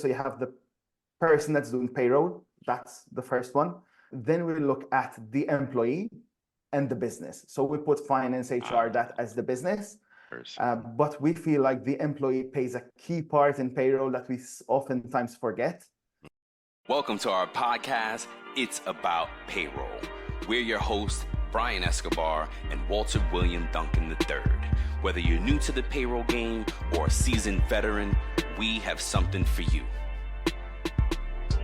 So you have the person that's doing payroll. That's the first one. Then we look at the employee and the business. So we put finance, HR, that as the business. But we feel like the employee plays a key part in payroll that we oftentimes forget. Welcome to our podcast, It's About Payroll. We're your hosts, Brian Escobar and Walter William Duncan III. Whether you're new to the payroll game or a seasoned veteran, we have something for you.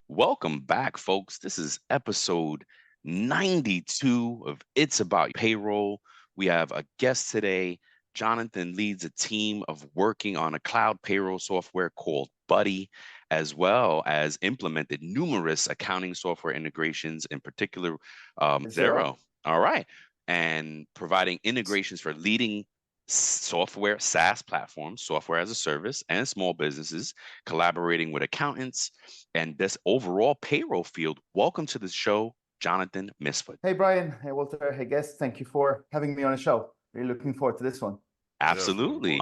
Welcome back, folks. This is episode 92 of It's About Payroll. We have a guest today. Jonathan leads a team of working on a cloud payroll software called Buddy, as well as implemented numerous accounting software integrations, in particular Xero. All right. And providing integrations for leading software, SaaS platforms, software as a service, and small businesses, collaborating with accountants and this overall payroll field. Welcome to the show, Jonathan Misfud. Hey, Brian. Hey, Walter. Hey, guest. Thank you for having me on the show. Really looking forward to this one. Absolutely.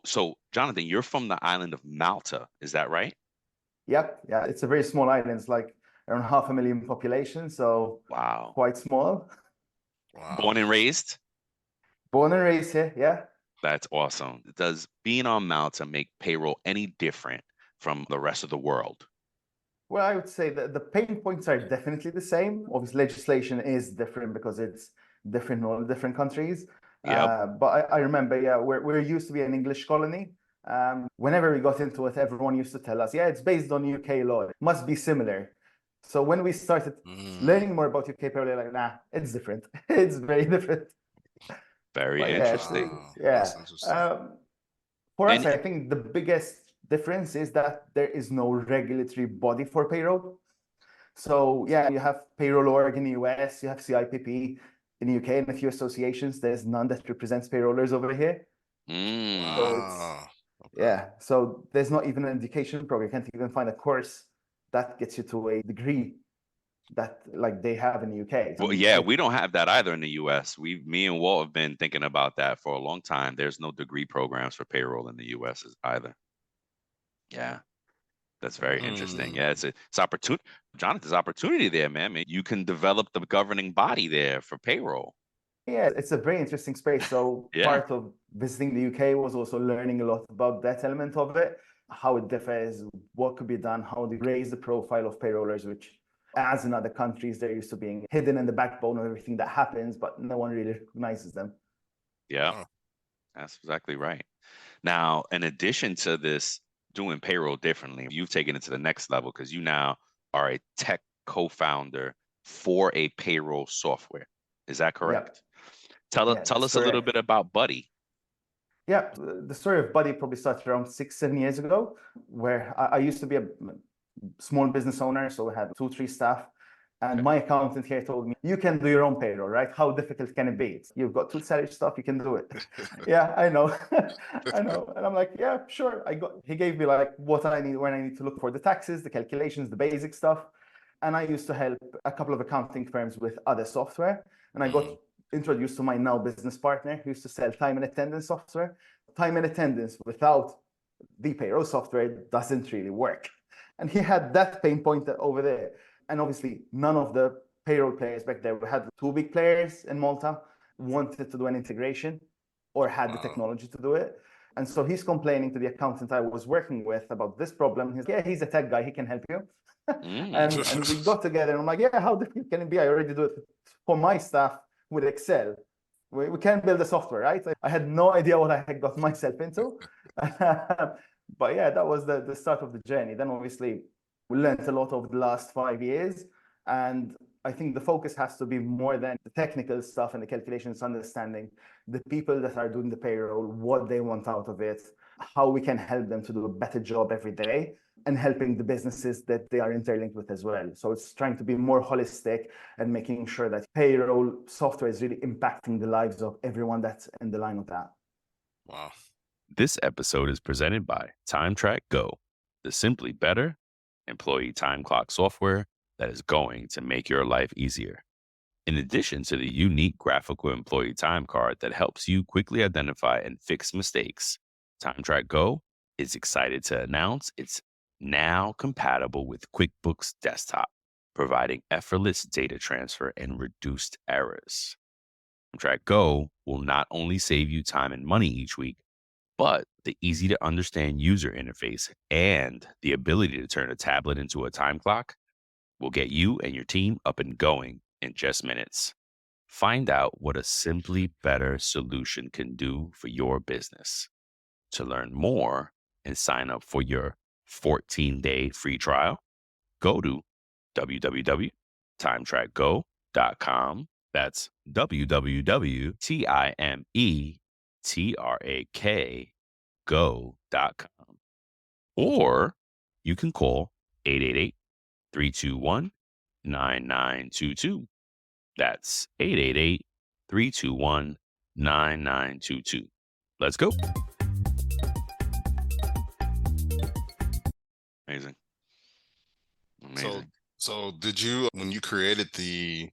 So Jonathan, you're from the island of Malta, is that right? Yep. Yeah, it's a very small island. It's like around 500,000 population, so wow, quite small. Wow. Born and raised? Born and raised here, yeah. That's awesome. Does being on Malta make payroll any different from the rest of the world? Well, I would say that the pain points are definitely the same. Obviously, legislation is different because it's different in all different countries. Yep. But I remember, we're used to be an English colony. Whenever we got into it, everyone used to tell us, it's based on UK law. It must be similar. So when we started learning more about UK payroll, like, nah, it's different. It's very different. Very interesting. For us, I think the biggest difference is that there is no regulatory body for payroll. So you have payroll org in the US, you have CIPP in the UK, and a few associations. There's none that represents payrollers over here. So there's not even an education program. You can't even find a course that gets you to a degree that like they have in the UK. Well, we don't have that either in the US. Me and Walt have been thinking about that for a long time. There's no degree programs for payroll in the US either. Yeah. That's very interesting. Yeah, it's opportunity. Jonathan's opportunity there, man. I mean, you can develop the governing body there for payroll. Yeah, it's a very interesting space. So part of visiting the UK was also learning a lot about that element of it, how it differs, what could be done, how they raise the profile of payrollers, which as in other countries, they're used to being hidden in the backbone of everything that happens, but no one really recognizes them. Yeah, that's exactly right. Now, in addition to this, doing payroll differently, you've taken it to the next level because you now are a tech co-founder for a payroll software. Is that correct? Yep. Tell us a little bit about Buddy. Yeah, the story of Buddy probably started around 6-7 years ago, where I used to be a small business owner, so we had 2-3 staff. And my accountant here told me, you can do your own payroll, right? How difficult can it be? You've got 2 salary stuff, you can do it. Yeah, I know. I know. And I'm like, yeah, sure. He gave me like what I need, when I need to look for the taxes, the calculations, the basic stuff. And I used to help a couple of accounting firms with other software. And I got introduced to my now business partner who used to sell time and attendance software. Time and attendance without the payroll software doesn't really work. And he had that pain point over there. And obviously, none of the payroll players back there, we had 2 big players in Malta, wanted to do an integration or had the technology to do it. And so he's complaining to the accountant I was working with about this problem. He's a tech guy, he can help you. and we got together and I'm like, how difficult can it be? I already do it for my staff with Excel. We can't build the software, right? I had no idea what I had got myself into. But that was the start of the journey. Then obviously, we learned a lot over the last 5 years. And I think the focus has to be more than the technical stuff and the calculations, understanding the people that are doing the payroll, what they want out of it, how we can help them to do a better job every day, and helping the businesses that they are interlinked with as well. So it's trying to be more holistic and making sure that payroll software is really impacting the lives of everyone that's in the line of that. Wow. This episode is presented by TimeTrakGo, the simply better employee time clock software that is going to make your life easier. In addition to the unique graphical employee time card that helps you quickly identify and fix mistakes, TimeTrakGo is excited to announce it's now compatible with QuickBooks Desktop, providing effortless data transfer and reduced errors. TimeTrakGo will not only save you time and money each week, but the easy to understand user interface and the ability to turn a tablet into a time clock will get you and your team up and going in just minutes. Find out what a simply better solution can do for your business. To learn more and sign up for your 14-day free trial, go to www.timetrakgo.com. That's www.timetrakgo.com. Or you can call 888-321-9922. That's 888-321-9922. Let's go. Amazing. So did you, when you created the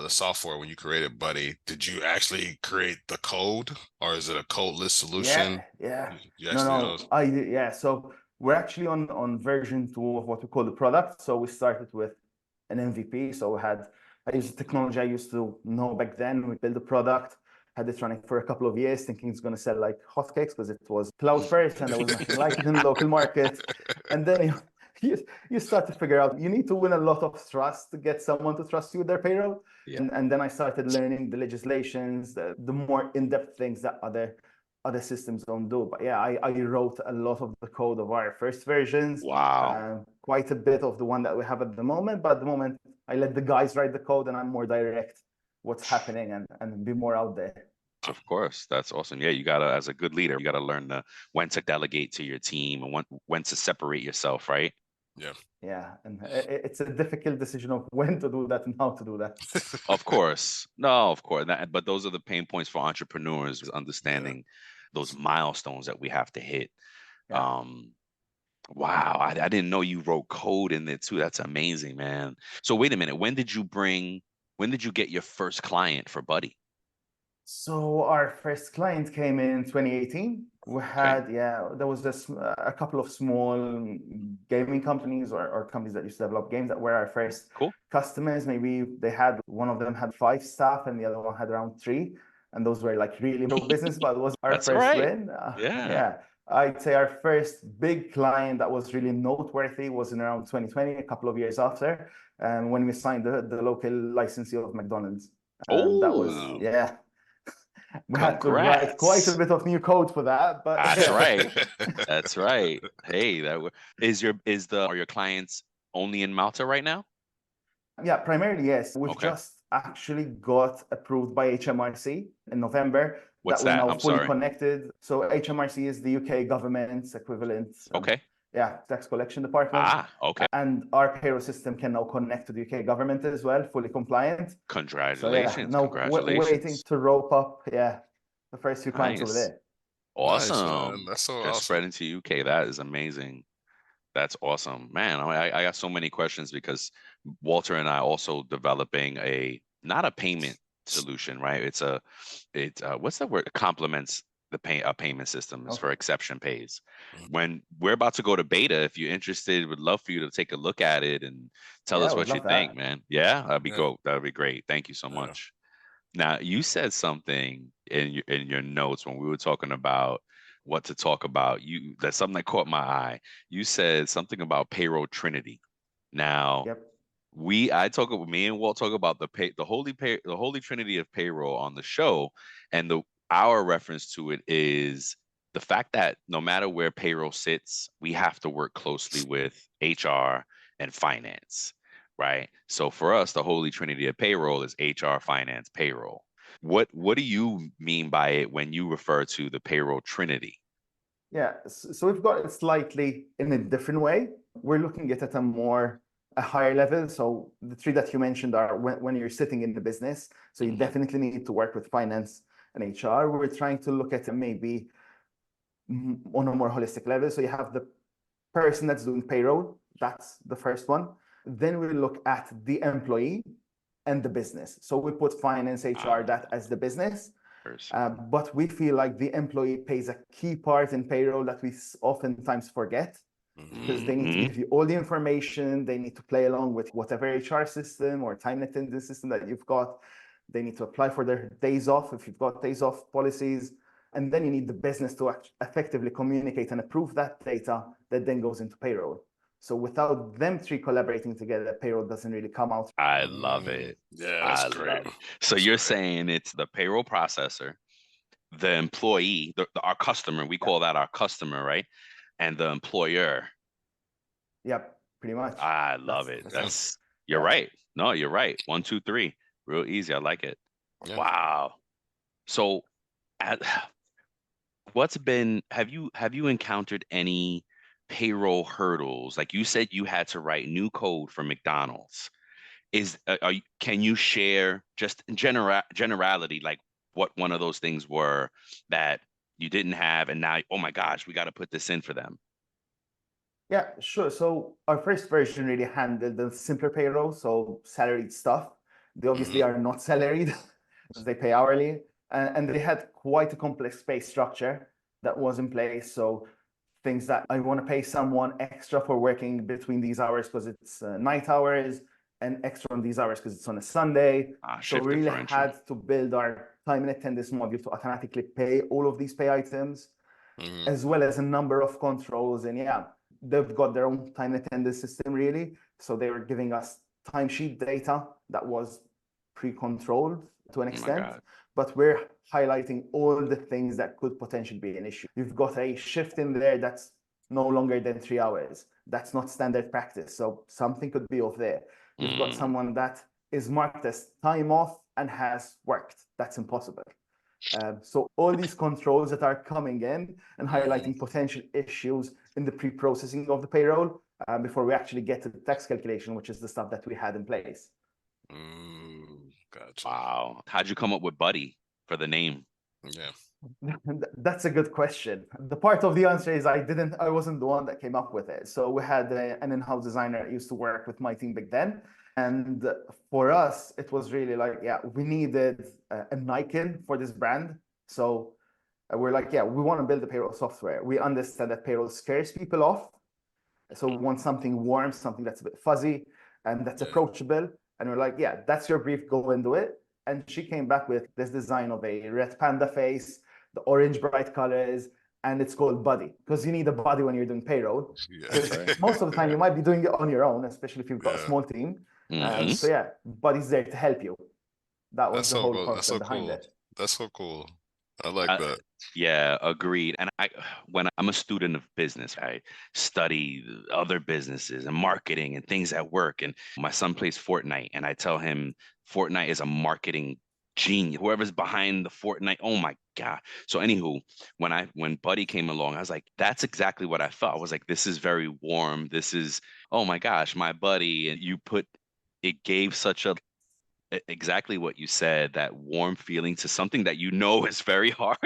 software, when you created Buddy, did you actually create the code, or is it a codeless solution? Yeah. You actually know? I did. Yeah. So we're actually on version 2 of what we call the product. So we started with an MVP. So I used technology I used to know back then. We built the product, had it running for a couple of years, thinking it's going to sell like hotcakes because it was cloud first and there was nothing like it in the local market. And then you start to figure out you need to win a lot of trust to get someone to trust you with their payroll. Yeah. And then I started learning the legislations, the more in-depth things that other systems don't do. But yeah, I wrote a lot of the code of our first versions. Wow. Quite a bit of the one that we have at the moment. But at the moment, I let the guys write the code and I'm more direct what's happening and be more out there. Of course. That's awesome. Yeah, you gotta, as a good leader, you gotta learn when to delegate to your team and when to separate yourself, right? Yeah, and it's a difficult decision of when to do that and how to do that. Of course. No, of course. But those are the pain points for entrepreneurs, is understanding those milestones that we have to hit. Yeah. Wow, I didn't know you wrote code in there too. That's amazing, man. So wait a minute. When did you get your first client for Buddy? So our first client came in 2018. We had, there was a couple of small gaming companies or companies that used to develop games that were our first customers. Maybe one of them had 5 staff and the other one had around 3. And those were like really low business, but it was our first win. Yeah. I'd say our first big client that was really noteworthy was in around 2020, a couple of years after, when we signed the local licensee of McDonald's. That was, we had to write quite a bit of new code for that, but that's right. That's right. Hey, are your clients only in Malta right now? Yeah, primarily yes. We've just actually got approved by HMRC in November. What's that? We're now I'm fully sorry. Connected. So HMRC is the UK government's equivalent. Tax collection department. And our payroll system can now connect to the UK government as well, fully compliant. Congratulations. So, congratulations. Waiting to rope up, the first few clients over there. Awesome. Nice, that's so They're awesome. spreading to UK. That is amazing. That's awesome, man. I got so many questions because Walter and I also developing not a payment solution, right? It's what's the word? It complements a payment system. It's for exception pays. When we're about to go to beta, if you're interested, would love for you to take a look at it and tell us what you think, man. Yeah, that'd be great. That'd be great. Thank you so much. Now, you said something in your notes when we were talking about what to talk about. That's something that caught my eye. You said something about Payroll Trinity. Now, me and Walt talk about the holy trinity of payroll on the show, and our reference to it is the fact that no matter where payroll sits, we have to work closely with HR and finance, right? So for us, the holy trinity of payroll is HR, finance, payroll. What do you mean by it when you refer to the Payroll Trinity? Yeah, so we've got it slightly in a different way. We're looking at it a higher level. So the 3 that you mentioned are when you're sitting in the business. So you definitely need to work with finance and HR. We're trying to look at it maybe on a more holistic level. So you have the person that's doing payroll. That's the first one. Then we look at the employee and the business. So we put finance, HR, that as the business. But we feel like the employee plays a key part in payroll that we oftentimes forget, because they need to give you all the information. They need to play along with whatever HR system or time attendance system that you've got. They need to apply for their days off if you've got days off policies. And then you need the business to effectively communicate and approve that data that then goes into payroll. So without them three collaborating together, payroll doesn't really come out. I love it. Yeah, that's great. So you're saying it's the payroll processor, the employee, our customer, we call that our customer, right? And the employer. Yep, pretty much. I love it. You're right. No, you're right. 1, 2, 3. Real easy. I like it. Yeah. Wow. So have you encountered any payroll hurdles? Like you said, you had to write new code for McDonald's. Can you share just in generality, like what one of those things were that you didn't have, and now, oh my gosh, we got to put this in for them? Yeah, sure. So our first version really handled the simpler payroll, so salaried stuff. They obviously are not salaried, they pay hourly, and they had quite a complex pay structure that was in place. So things that I want to pay someone extra for working between these hours because it's night hours, and extra on these hours because it's on a Sunday. So we really had to build our time and attendance module to automatically pay all of these pay items, as well as a number of controls. And yeah, they've got their own time and attendance system really. So they were giving us timesheet data that was pre-controlled to an extent, but we're highlighting all the things that could potentially be an issue. You've got a shift in there that's no longer than 3 hours. That's not standard practice. So something could be off there. You've got someone that is marked as time off and has worked. That's impossible. So all these controls that are coming in and highlighting potential issues in the pre-processing of the payroll before we actually get to the tax calculation, which is the stuff that we had in place. Gotcha. Wow. How'd you come up with Buddy for the name? Yeah. That's a good question. The part of the answer is I wasn't the one that came up with it. So we had an in-house designer that used to work with my team back then. And for us, it was really like, we needed an icon for this brand. So we're like, we want to build a payroll software. We understand that payroll scares people off. So we want something warm, something that's a bit fuzzy and that's approachable. And we're like, that's your brief, go and do it. And she came back with this design of a red panda face, the orange bright colors, and it's called Buddy, because you need a buddy when you're doing payroll. Most of the time you might be doing it on your own, especially if you've got a small team. So Buddy's there to help you. That was the whole concept behind it. That's so cool. I like that. Yeah, agreed. And when I'm a student of business, I study other businesses and marketing and things at work. And my son plays Fortnite, and I tell him Fortnite is a marketing genius. Whoever's behind the Fortnite, oh my God. So anywho, when Buddy came along, I was like, that's exactly what I felt. I was like, this is very warm. This is, oh my gosh, my buddy. And it gave such a exactly what you said, that warm feeling to something that is very hard.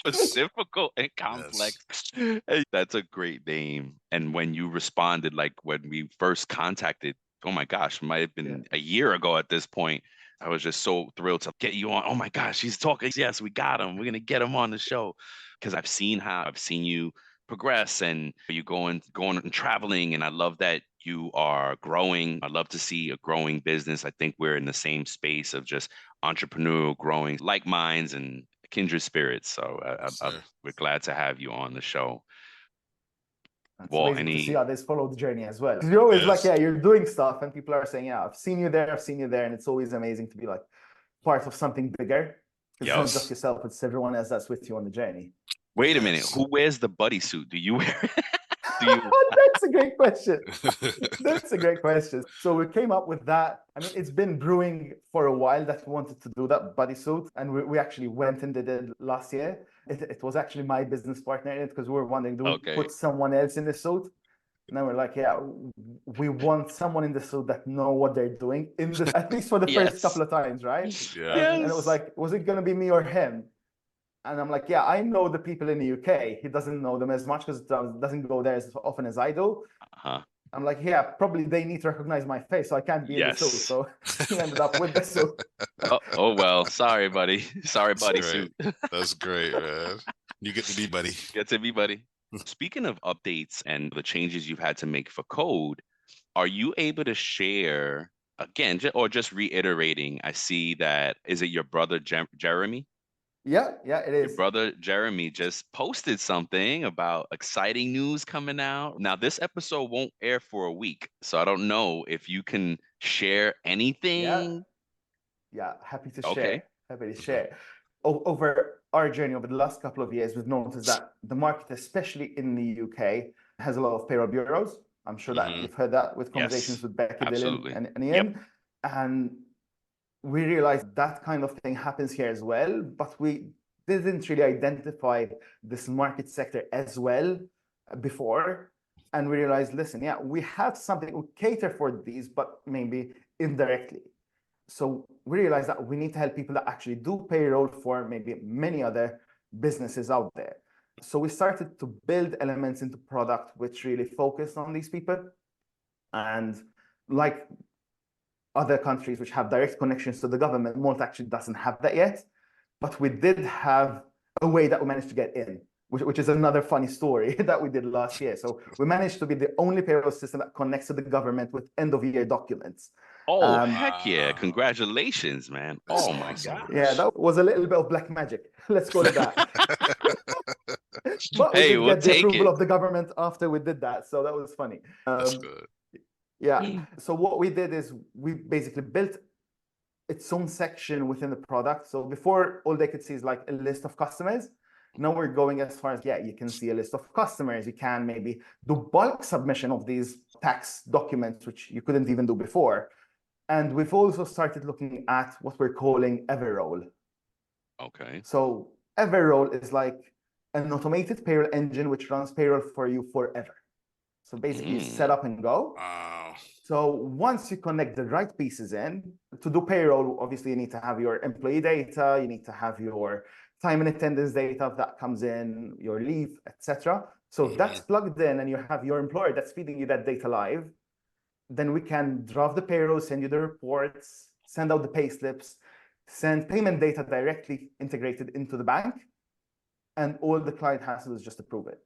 It's difficult and complex. Yes. That's a great name. And when you responded, like when we first contacted, oh my gosh, it might have been a year ago at this point, I was just so thrilled to get you on. Oh my gosh, he's talking. Yes, we got him. We're going to get him on the show. Because I've seen you progress, and you going and traveling, and I love that you are growing. I love to see a growing business. I think we're in the same space of just entrepreneurial growing, like minds and kindred spirits. So we're glad to have you on the show. It's amazing to see others follow the journey as well. You're always like, you're doing stuff, and people are saying, I've seen you there, and it's always amazing to be like part of something bigger. It's not just yourself, it's everyone else that's with you on the journey. Wait a minute. Who wears the buddy suit? Do you wear it? That's a great question. That's a great question. So we came up with that. I mean, it's been brewing for a while that we wanted to do that bodysuit, and we actually went and did it last year. It was actually my business partner in it, because we were wondering, do we put someone else in the suit? And then we're like, we want someone in the suit that know what they're doing, at least for the first couple of times, right? And it was like, was it going to be me or him? And I'm like, I know the people in the UK. He doesn't know them as much because it doesn't go there as often as I do. I'm like, yeah, probably they need to recognize my face, so I can't be in the suit. Yes. So he ended up with the suit. Oh well, sorry, buddy. Sorry, buddy. That's Suit. great. That's great, man. You get to be buddy. Get to be, buddy. Speaking of updates and the changes you've had to make for code, are you able to share again, or just reiterating? I see that, is it your brother Jeremy? Yeah, it Your is. brother Jeremy just posted something about exciting news coming out. Now, this episode won't air for a week, so I don't know if you can share anything. Yeah, happy to Okay. share. Happy to share. Over our journey over the last couple of years, we've noticed that the market, especially in the UK, has a lot of payroll bureaus. I'm sure that you've heard that with conversations Yes, with Becky, absolutely. Dylan, and Ian. Yep. And we realized that kind of thing happens here as well, but we didn't really identify this market sector as well before. And we realized, listen, yeah, we have something to cater for these, but maybe indirectly. So we realized that we need to help people that actually do payroll for maybe many other businesses out there. So we started to build elements into product which really focused on these people. And like other countries which have direct connections to the government, Malta actually doesn't have that yet. But we did have a way that we managed to get in, which is another funny story that we did last year. So we managed to be the only payroll system that connects to the government with end-of-year documents. Oh, heck yeah. Congratulations, man. That's my awesome. gosh. Yeah, that was a little bit of black magic. Let's call it that. But we Hey, did we'll get the take approval it. of the government after we did that. So that was funny. That's good. Yeah. So what we did is we basically built its own section within the product. So before, all they could see is like a list of customers. Now we're going as far as, yeah, you can see a list of customers. You can maybe do bulk submission of these tax documents, which you couldn't even do before. And we've also started looking at what we're calling Everroll. Okay. So Everroll is like an automated payroll engine which runs payroll for you forever. So basically, you set up and go. Wow. So once you connect the right pieces in, to do payroll, obviously you need to have your employee data, you need to have your time and attendance data that comes in, your leave, etc. So if that's plugged in and you have your employer that's feeding you that data live, then we can draft the payroll, send you the reports, send out the pay slips, send payment data directly integrated into the bank, and all the client has to do is just approve it.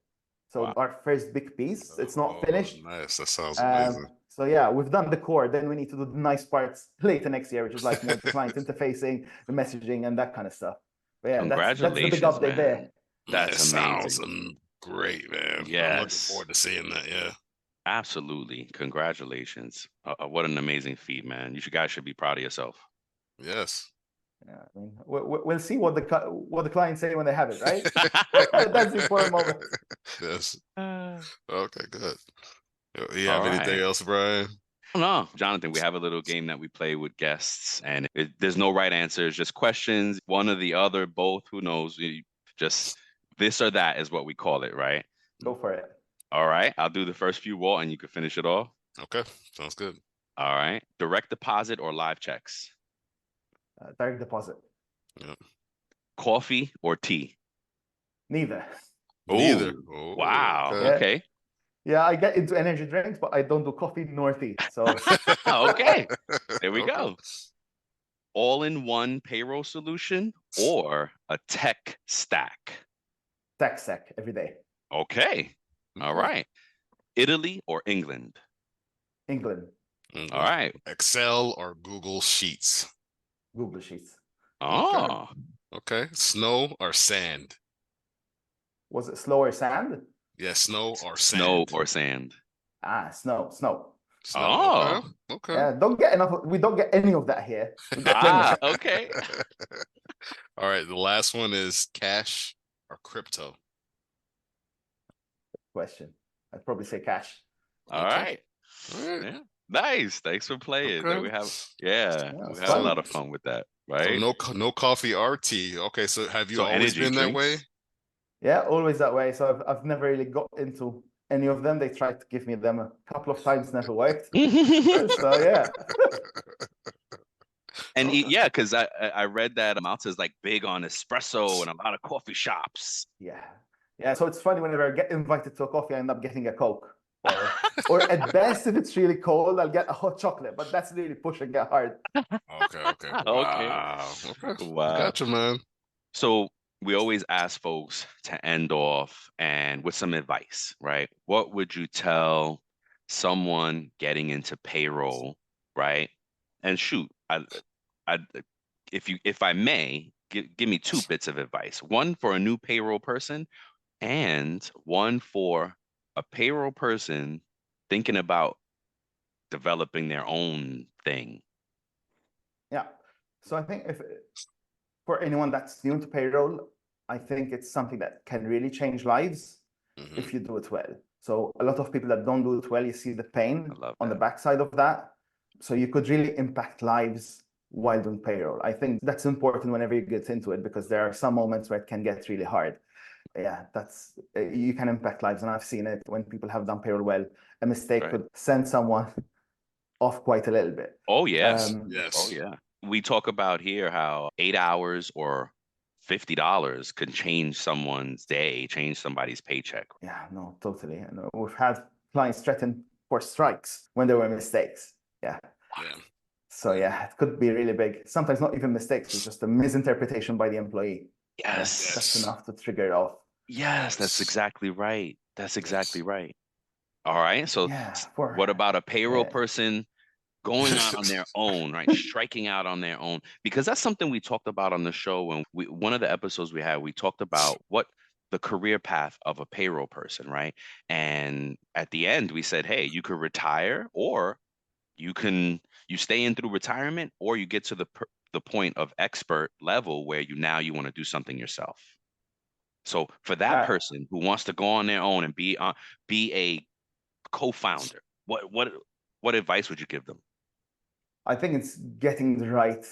So our first big piece, it's not finished. Nice. That sounds amazing. So yeah, we've done the core. Then we need to do the nice parts later next year, which is like more the client interfacing, the messaging, and that kind of stuff. But yeah, that's the big update man. there. That's amazing. Sounds great, man. Yes. I'm looking forward to seeing that. Yeah. Absolutely. Congratulations. What an amazing feat, man. You guys should be proud of yourself. Yes. Yeah, I mean, we'll see what the clients say when they have it, right? That's the important moment. Yes. Okay, good. You have anything else, Brian? No, Jonathan, we have a little game that we play with guests, and there's no right answers, just questions, one or the other, both, who knows, just this or that is what we call it, right? Go for it. All right, I'll do the first few, Walt, and you can finish it off. Okay, sounds good. All right, direct deposit or live checks? Direct deposit. Yep. Coffee or tea? Neither. Neither. Oh, wow. Okay. Yeah, I get into energy drinks, but I don't do coffee nor tea. So okay, there we go. All-in-one payroll solution or a tech stack? Tech stack every day. Okay. All right. Italy or England? England. All right. Excel or Google Sheets? Google Sheets. Oh. Okay. Snow or sand? Was it slow or sand? Yeah, snow or sand. Snow or sand. Snow. Oh. Okay. Yeah, we don't get any of that here. Okay. All right. The last one is cash or crypto? Question. I'd probably say cash. All right. Yeah. Nice. Thanks for playing. Okay. We have a lot of fun with that, right? So no coffee or tea. Okay, so have you always been that way? Yeah, always that way. So I've never really got into any of them. They tried to give me them a couple of times, never worked. So yeah. And yeah, because I read that Malta is like big on espresso and a lot of coffee shops. Yeah. So it's funny, whenever I get invited to a coffee, I end up getting a Coke. or at best, if it's really cold, I'll get a hot chocolate, but that's really pushing it hard. Okay. Okay. Wow. Okay. Wow. Gotcha, man. So we always ask folks to end off and with some advice, right? What would you tell someone getting into payroll, right? And shoot, if I may, give me 2 bits of advice. One for a new payroll person, and one for a payroll person thinking about developing their own thing. Yeah. So I think if for anyone that's new to payroll, I think it's something that can really change lives if you do it well. So a lot of people that don't do it well, you see the pain on the backside of that. So you could really impact lives while doing payroll. I think that's important whenever you get into it, because there are some moments where it can get really hard. Yeah, that's you can impact lives, and I've seen it when people have done payroll well. A mistake could send someone off quite a little bit. Oh yes, Yes. oh yeah. We talk about here how 8 hours or $50 can change someone's day, change somebody's paycheck. Yeah, no, totally. And we've had clients threaten for strikes when there were mistakes. Yeah. So yeah, it could be really big. Sometimes not even mistakes, it's just a misinterpretation by the employee. Yes. That's enough to trigger it off. Yes, that's exactly right. That's exactly right. All right. So what about a payroll person going out on their own, right? Striking out on their own, because that's something we talked about on the show. And one of the episodes we had, we talked about what the career path of a payroll person, right? And at the end, we said, hey, you could retire, or you stay in through retirement, or you get to the point of expert level where you want to do something yourself. So for that person who wants to go on their own and be a co-founder, what advice would you give them? I think it's getting the right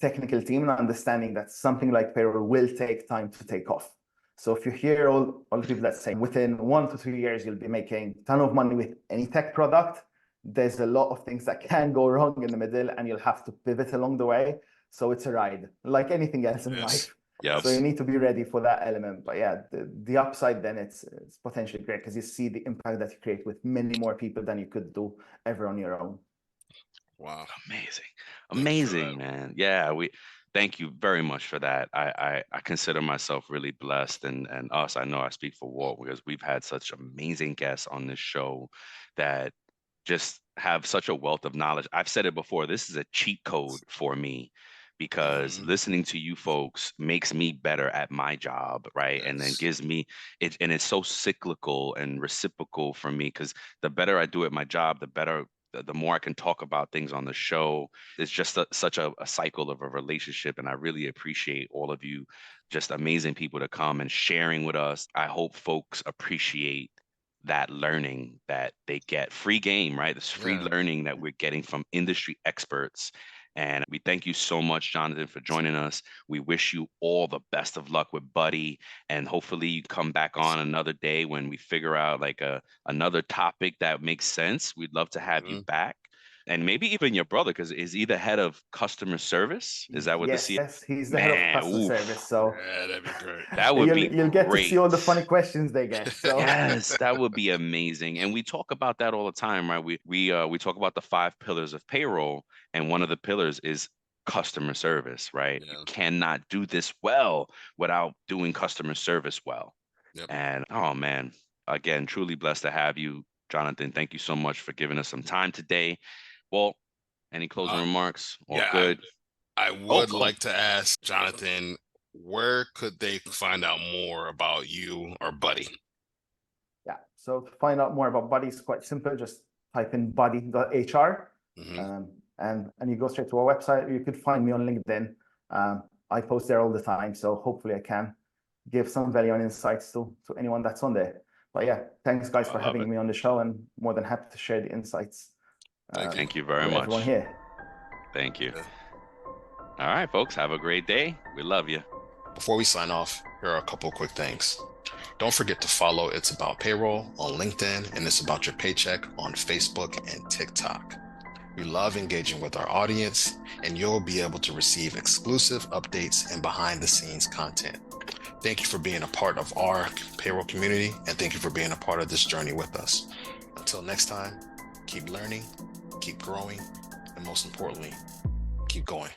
technical team and understanding that something like payroll will take time to take off. So if you hear all the people that say within 1 to 3 years, you'll be making a ton of money with any tech product, there's a lot of things that can go wrong in the middle, and you'll have to pivot along the way. So it's a ride, like anything else in life. Yes. So you need to be ready for that element. But yeah, the upside then it's potentially great, because you see the impact that you create with many more people than you could do ever on your own. Wow. Amazing, man. Yeah, thank you very much for that. I consider myself really blessed, and us, I know I speak for Walt, because we've had such amazing guests on this show that just have such a wealth of knowledge. I've said it before, this is a cheat code for me, because listening to you folks makes me better at my job, right? And then gives me it, and it's so cyclical and reciprocal for me, because the better I do at my job, the more I can talk about things on the show. It's just such a cycle of a relationship, and I really appreciate all of you, just amazing people to come and sharing with us. I hope folks appreciate that learning that they get. Free game, right? This free learning that we're getting from industry experts. And we thank you so much, Jonathan, for joining us. We wish you all the best of luck with Buddy, and hopefully you come back on another day when we figure out like another topic that makes sense. We'd love to have you back. And maybe even your brother, because is he the head of customer service? Is that what Yes, he's the head of customer service. So that'd be great. That would you'll get to see all the funny questions they get. So yes, that would be amazing. And we talk about that all the time, right? We talk about the 5 pillars of payroll, and one of the pillars is customer service, right? You cannot do this well without doing customer service well. And oh man, again, truly blessed to have you, Jonathan. Thank you so much for giving us some time today. Well, any closing remarks? All good. I would like to ask Jonathan, where could they find out more about you or Buddy? Yeah, so to find out more about Buddy, it's quite simple. Just type in buddy.hr and you go straight to our website. You could find me on LinkedIn. I post there all the time, so hopefully I can give some value and insights to anyone that's on there. But yeah, thanks guys for having me on the show, and more than happy to share the insights. Thank you very much. Everyone here. Thank you. All right, folks, have a great day. We love you. Before we sign off, here are a couple quick things. Don't forget to follow It's About Payroll on LinkedIn and It's About Your Paycheck on Facebook and TikTok. We love engaging with our audience, and you'll be able to receive exclusive updates and behind the scenes content. Thank you for being a part of our payroll community, and thank you for being a part of this journey with us. Until next time, keep learning, keep growing, and most importantly, keep going.